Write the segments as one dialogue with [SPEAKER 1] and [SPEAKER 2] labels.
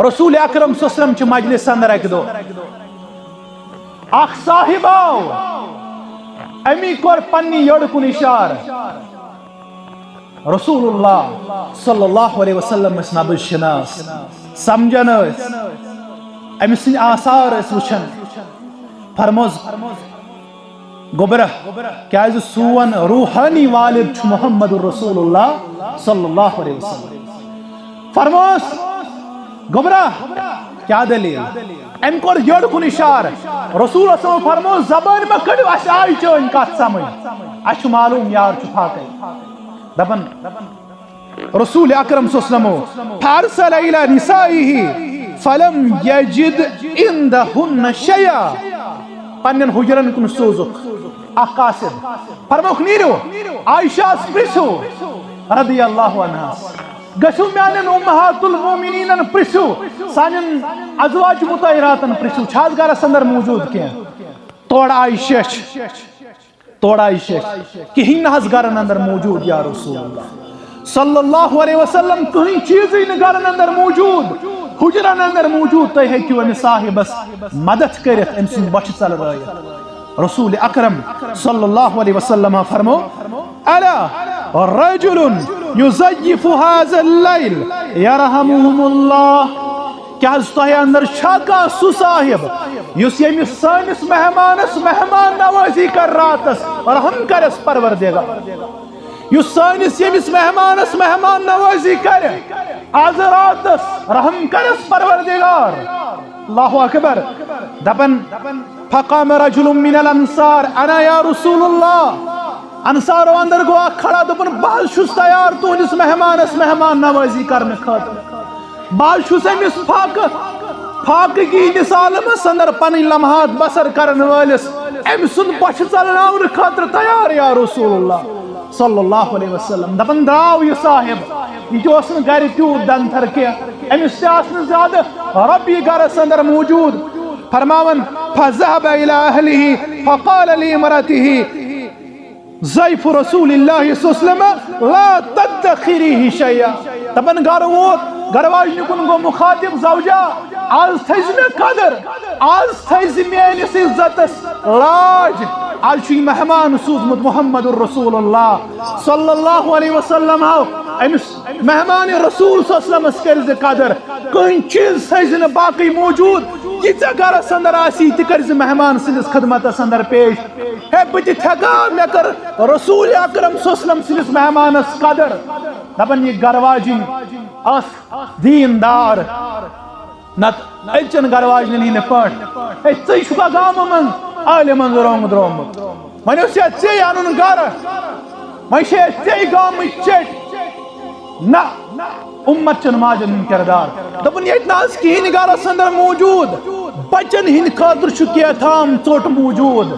[SPEAKER 1] رسول اکرم صلی اللہ علیہ وسلم چھ مجلس اندر اک دو اخ صاحب آو امی کور پنی یڑ کن اشار رسول اللہ صلی اللہ علیہ وسلم اس نبی شناس سمجھن امی سن آثار اس وچھن فرموز گبرہ کیا سون روحانی والد چھ محمد رسول اللہ صلی اللہ علیہ وسلم فرموز گبرہ کیا دلیل ام کور یڑ کن اشار رسول اللہ صلی اللہ علیہ وسلم فرموز زبان میں کڑو اس آئی چون کات سمجھ اچھ معلوم یار چھپا کئی دبن رسول اکرم صلی اللہ علیہ وسلم فارسل الى نسائه فلم یجد عندهن شیئا پنن حجرن کن سوزک اخ قاسد فرموک نیرو عائشہ پرسو رضی اللہ عنہ گسو میانن امہات المومنین پرسو سانن ازواج مطہراتن پرسو چھاز گارس اندر موجود کیا توڑا عائشہ کہیں نہز گارن اندر موجود یا رسول اللہ صلی اللہ علیہ وسلم کہیں چیزی نگارن اندر موجود حجران اندر موجود تو ہے کہ ان صاحبس مدد کرت انسان بچ چل رہا ہے رسول اکرم صلی اللہ علیہ وسلم فرمو الا رجل یزیف هذا اللیل یرحمهم اللہ کیا تہ اندر چھا سو صاحب یس یم سانس مہمانس مہمان نوازی کر راتس رحم کرس پروردگار یس سانس یمس مہمانس مہمان نوازی کر آز راتس رحم کرس پروردگار اللہ اکبر دپن فقام رجل من الانصار انا یا رسول اللہ انصارو اندر گو کھڑا دپن بہت چھس تیار تہندس مہمانس مہمان نوازی کرنے خاطر بہت چھس امس فاقگی ہندس عالمس اندر پن لمحات بسر کرن والس ام سن بچ ژلناون خاطر تیار یا رسول اللہ صلی اللہ علیہ وسلم دپن دراو یہ صاحب یہ جو اسن گھر تیوت دنتھر کیا امس تہ زیادہ ربی گھرس اندر موجود فرماون فذهب الى اهله فقال لامرأته ضيف رسول الله صلی اللہ علیہ وسلم لا تدخریه شیئا دپن گھر ووت گھر واجنہ کن گو مخاطب زوجہ آز تھیز میں قدر آز تھیز میانس عزتس لاج آج چھ مہمان سوزمت محمد الرسول اللہ صلی اللہ علیہ وسلم امس مہمان رسول صلی اللہ علیہ وسلم کرز قدر کہیں چیز تھیز باقی موجود یہ گھرس اندر آسی تہ کرز مہمان سندس خدمتس اندر پیش ہے بتہ تھکا مے کر رسول اکرم صلی اللہ علیہ وسلم سندس مہمانس قدر دپن یہ گھر واجن اس دیندار نت اچن گھر واجن ہند پٹ اے ژے چھکا گام من عالمن رومت رومت ون ژے انن گھر ون ژے گام چٹ نہ امت چن ماجن ہند کردار دپن یہ ناز کہین گھرس اندر موجود بچن ہند خاطر چھ کیتھام ژوٹ موجود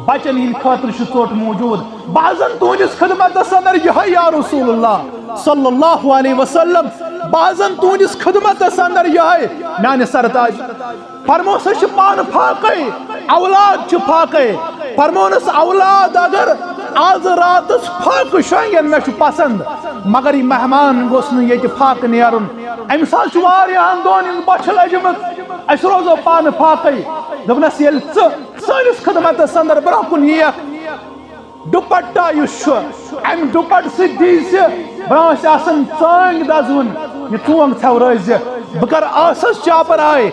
[SPEAKER 1] بچن ہند خاطر چھ ژوٹ موجود بعضن تہندس خدمتس اندر یہ یا رسول اللہ صلی اللہ علیہ وسلم بعضن تہندس خدمتس اندر یہ میانہ سرتاج فرموس پان پھاقے اولاد چھ پھاقے فرمونس اولاد اگر آز راتس پھاق شنگن میں پسند مگر یہ مہمان گوس یہ پھاق نیرن ام سات واریاہن دون بچ لجمت اس روزو پان پھاقے دپنس یل سانس خدمتس اندر برہ کن یہ دوپٹہ اس ام دوپٹ سی برہ آسان ژانگ دزون یہ ٹونگ تھو روز بہ آسس چاپر آئے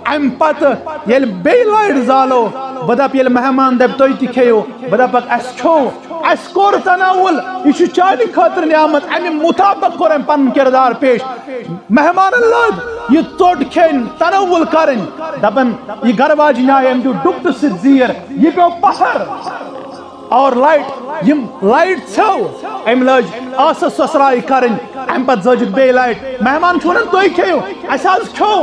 [SPEAKER 1] ام پتہ یل بی لائٹ زالو بہ دپ یل مہمان دپ تھی تہ کھیو بہ دپک اس کھو اس کور تناول یہ چانہ خاطر نعمت امہ مطابق کور ام پن کردار پیش مہمان لگ یہ ژوٹ کھین تناول کرن دپن یہ گھر واجن آئے ام دیو ڈپٹ سی زیر یہ پیو پتھر اور لائٹ چھو ام لج آسس سسرائی کرن ام پت زجک بے لائٹ مہمان چھونن تھی کھیو اس آز کھو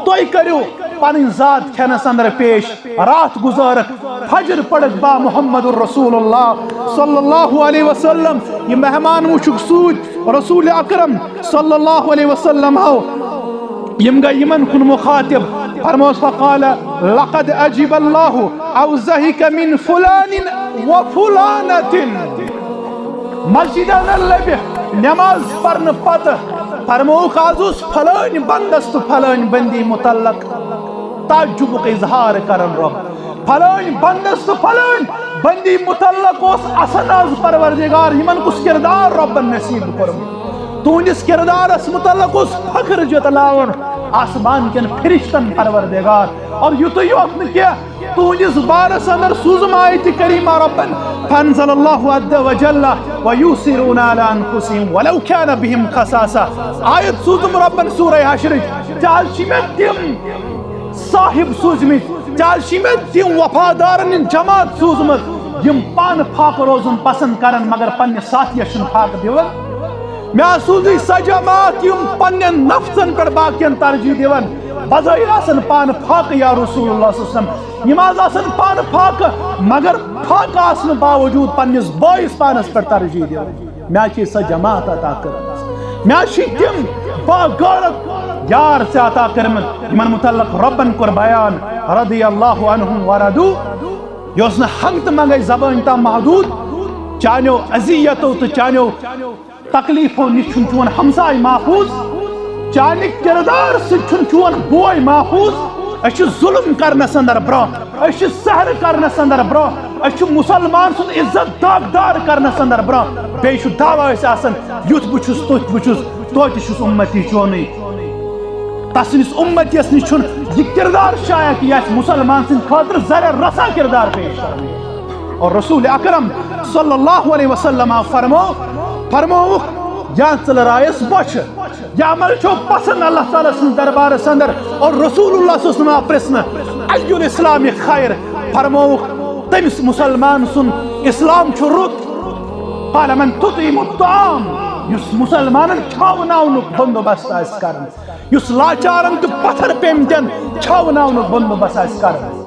[SPEAKER 1] تھی کرو پن ذات کھینس اندر پیش رات گزارک فجر پڑک با محمد الرسول اللہ صلی اللہ علیہ وسلم یہ مہمان وچک سوت رسول اکرم صلی اللہ علیہ وسلم یم گئی یمن کن مخاطب فرموس فقال لقد اجب اللہ اوزہک من فلان و فلانت مسجد نماز پرن پتہ فرموک آزوس پھلٲنۍ بندس تو پھلٲنۍ بندی متعلق تعجبک اظہار کرن رب پھلٲنۍ بندس تو پھلٲنۍ بندی متعلق اوس اسن آز پروردگار یمن کس کردار ربن نصیب کورمت تہنٛدس کردارس متعلق اوس فخر جتلاون آسمان کن فرشتن پروردگار اور یُتُے یوت نہٕ کینٛہہ تہنٛدس بارس اندر سوٗزم آیتِ کریمہ ربن فانزل اللہ عز وجل ویوسرون علی انفسہم ولو کان بہم خصاصہ آیت سوٗزم ربن سورہ حشرٕچ ژےٚ چھی مےٚ تِم صاحب سوٗزمٕتۍ ژےٚ چھی مےٚ تِم وفادارن ہٕنٛز جماعت سوٗزمٕژ یم پانہٕ فاقہٕ روزُن پسند کرن مگر پننہِ ساتھیس چھُنہٕ فاقہٕ دِوان مےٚ سوٗزٕے سۄ جماعت یم پننٮ۪ن نفسن پٮ۪ٹھ باقین ترجیح دِوان بظٲہر آسن پانہٕ فاقہٕ یا رسول اللہ صلی اللہ علیہ وسلم یم آز آسن پانہٕ فاقہٕ مگر فاقہٕ آسنہٕ باوجود پننس بٲیس پانس پٮ۪ٹھ ترجیح دِوان مےٚ چھے سۄ جماعت عطا کٔرمٕژ مےٚ چھِ تِم باغٲرت یار ژےٚ عطا کٔرمٕتۍ یمن متعلق ربن کوٚر بیان رضی اللہ عنہم ورضوا یۄس نہٕ ہنگتہٕ منگے زبٲنۍ تام محدود چانیو اذیتو تہٕ چانیو تکلیفو نش چھُنہٕ چون ہمساے محفوظ چانہِ کردار سۭتۍ چھُنہٕ چون بوے محفوظ أسۍ چھِ ظلم کرنس اندر برونٛہہ أسۍ چھِ سحر کرنس اندر برونٛہہ أسۍ چھِ مسلمان سُنٛد عزت داغدار کرنس اندر برونٛہہ بیٚیہِ چھُ دعوا أسۍ آسان یُتھ بہٕ چھُس تُتھ بہٕ چھُس توتہِ چھُس اُمتی چونٕے تسندس اُمتیس نش چھُنہٕ یہِ کردار شایع کہ یہِ آسہِ مسلمان سٕنٛدِ خٲطرٕ زرٮ۪ر رسا کردار پیش کران اور رسول اکرم صلی اللہ علیہ وسلم فرمووُکھ یا ژٕ لڑایس بۄچھِ یہ عمل چھو پسند اللہ تعالیٰ سٕنٛدِس دربارس اندر اور رسول اللہ صلی اللہ علیہ وسلم آو پرژھنہٕ ای الاسلام خیر فرمووُکھ تٔمِس مسلمان سُنٛد اسلام چھُ رُت قال من تطعم الطعام یُس مسلمانن کھاوناونُک بندوبست آسہِ کران یُس لاچارن تہٕ پتھر پیمتٮ۪ن کھاوناونُک بندوبست آسہِ کران